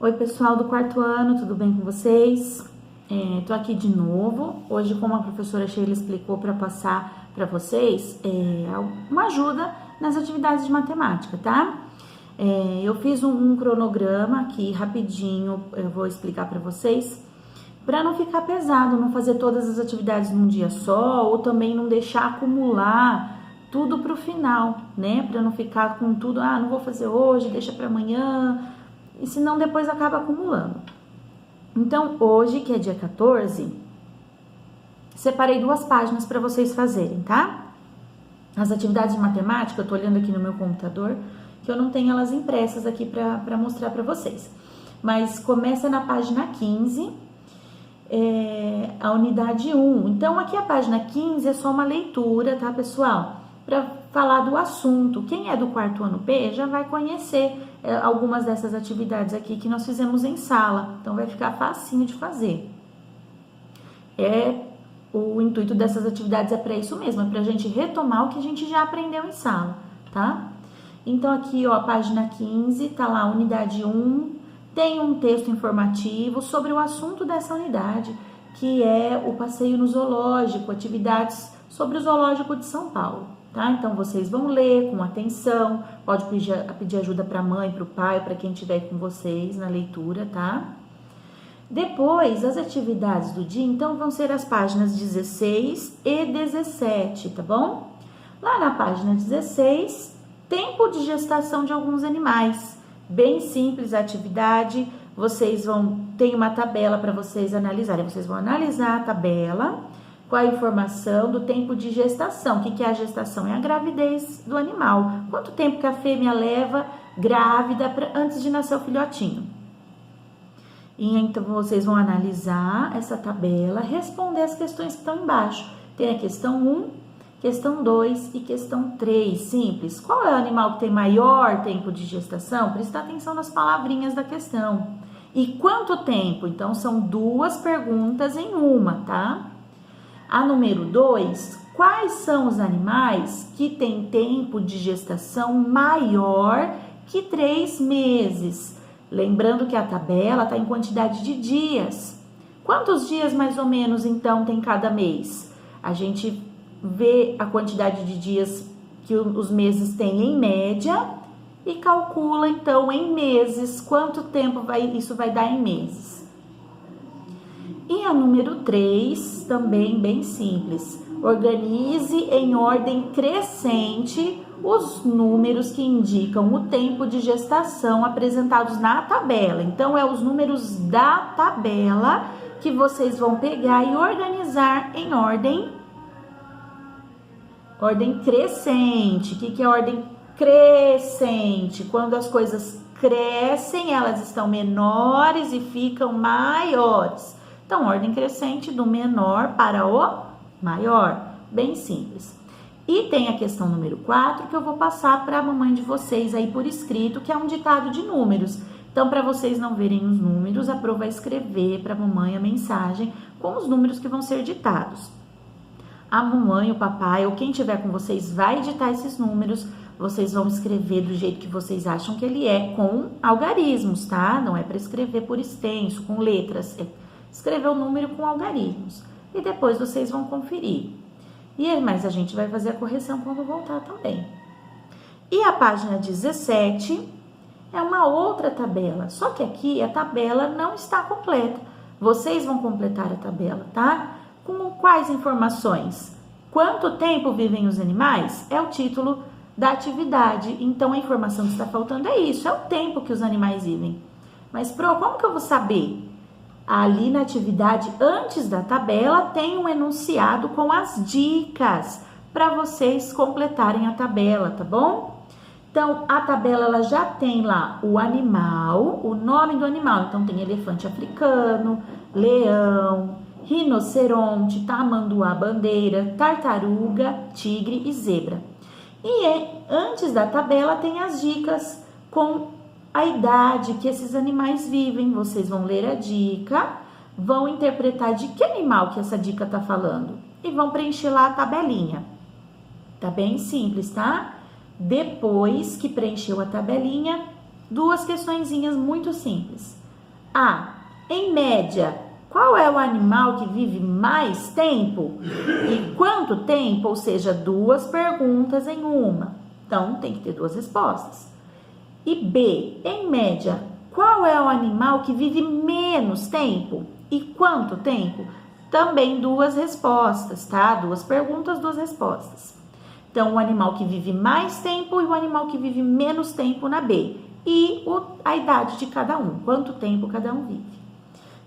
Oi, pessoal do quarto ano, tudo bem com vocês? Tô aqui de novo. Hoje, como a professora Sheila explicou para passar para vocês, uma ajuda nas atividades de matemática, tá? Eu fiz um cronograma aqui rapidinho, eu vou explicar para vocês, para não ficar pesado, não fazer todas as atividades num dia só, ou também não deixar acumular tudo para o final, né? Para não ficar com tudo, não vou fazer hoje, deixa para amanhã, e senão depois acaba acumulando. Então, hoje, que é dia 14, separei 2 páginas para vocês fazerem, tá? As atividades de matemática, eu tô olhando aqui no meu computador, que eu não tenho elas impressas aqui para mostrar para vocês. Mas começa na página 15, a unidade 1. Então, aqui a página 15 é só uma leitura, tá, pessoal? Para falar do assunto. Quem é do quarto ano P já vai conhecer algumas dessas atividades aqui que nós fizemos em sala. Então, vai ficar facinho de fazer. O intuito dessas atividades é para isso mesmo, é para a gente retomar o que a gente já aprendeu em sala, tá? Então, aqui, ó, a página 15, tá lá, unidade 1, tem um texto informativo sobre o assunto dessa unidade, que é o passeio no zoológico, atividades sobre o zoológico de São Paulo, tá? Então, vocês vão ler com atenção, pode pedir ajuda para a mãe, para o pai, para quem estiver com vocês na leitura, tá? Depois, as atividades do dia, então, vão ser as páginas 16 e 17, tá bom? Lá na página 16, tempo de gestação de alguns animais. Bem simples a atividade, tem uma tabela para vocês analisarem. Vocês vão analisar a tabela com a informação do tempo de gestação. O que é a gestação? É a gravidez do animal. Quanto tempo que a fêmea leva grávida antes de nascer o filhotinho? E então, vocês vão analisar essa tabela, responder as questões que estão embaixo. Tem a questão 1, questão 2 e questão 3, simples. Qual é o animal que tem maior tempo de gestação? Presta atenção nas palavrinhas da questão. E quanto tempo? Então, são 2 perguntas em uma, tá? A número 2, quais são os animais que têm tempo de gestação maior que 3 meses? Lembrando que a tabela está em quantidade de dias. Quantos dias mais ou menos, então, tem cada mês? A gente vê a quantidade de dias que os meses têm em média e calcula, então, em meses, quanto tempo isso vai dar em meses. E a número 3, também bem simples. Organize em ordem crescente os números que indicam o tempo de gestação apresentados na tabela. Então, é os números da tabela que vocês vão pegar e organizar em ordem crescente. O que é ordem crescente? Quando as coisas crescem, elas estão menores e ficam maiores. Então, ordem crescente do menor para o maior. Bem simples. E tem a questão número 4 que eu vou passar para a mamãe de vocês aí por escrito, que é um ditado de números. Então, para vocês não verem os números, a Pro vai escrever para a mamãe a mensagem com os números que vão ser ditados. A mamãe, o papai ou quem tiver com vocês vai ditar esses números. Vocês vão escrever do jeito que vocês acham que ele é, com algarismos, tá? Não é para escrever por extenso, com letras. É escrever o número com algarismos. E depois vocês vão conferir. Mas a gente vai fazer a correção quando voltar também. E a página 17 é uma outra tabela. Só que aqui a tabela não está completa. Vocês vão completar a tabela, tá? Com quais informações? Quanto tempo vivem os animais? É o título da atividade. Então, a informação que está faltando é isso. É o tempo que os animais vivem. Mas, Pro, como que eu vou saber? Ali na atividade, antes da tabela, tem um enunciado com as dicas para vocês completarem a tabela, tá bom? Então, a tabela ela já tem lá o animal, o nome do animal. Então, tem elefante africano, leão, rinoceronte, tamanduá-bandeira, tartaruga, tigre e zebra. E antes da tabela tem as dicas com a idade que esses animais vivem. Vocês vão ler a dica, vão interpretar de que animal que essa dica tá falando e vão preencher lá a tabelinha. Tá bem simples, tá? Depois que preencheu a tabelinha, 2 questõezinhas muito simples. A. Em média, qual é o animal que vive mais tempo? E quanto tempo? Ou seja, 2 perguntas em uma. Então, tem que ter 2 respostas. E B. Em média, qual é o animal que vive menos tempo? E quanto tempo? Também 2 respostas, tá? 2 perguntas, 2 respostas. Então, o animal que vive mais tempo e o animal que vive menos tempo na B. E a idade de cada um, quanto tempo cada um vive,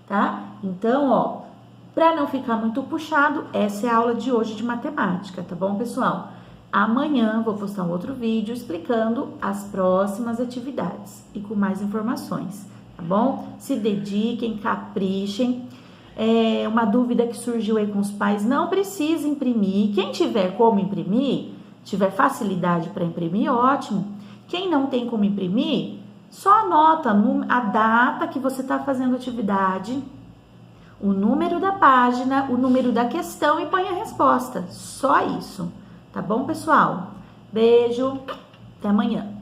tá? Então, ó, para não ficar muito puxado, essa é a aula de hoje de matemática, tá bom, pessoal? Amanhã vou postar um outro vídeo explicando as próximas atividades e com mais informações, tá bom? Se dediquem, caprichem. Uma dúvida que surgiu aí com os pais, não precisa imprimir. Quem tiver como imprimir, tiver facilidade para imprimir, ótimo. Quem não tem como imprimir, só anota a data que você está fazendo a atividade, o número da página, o número da questão e põe a resposta. Só isso. Tá bom, pessoal? Beijo, até amanhã.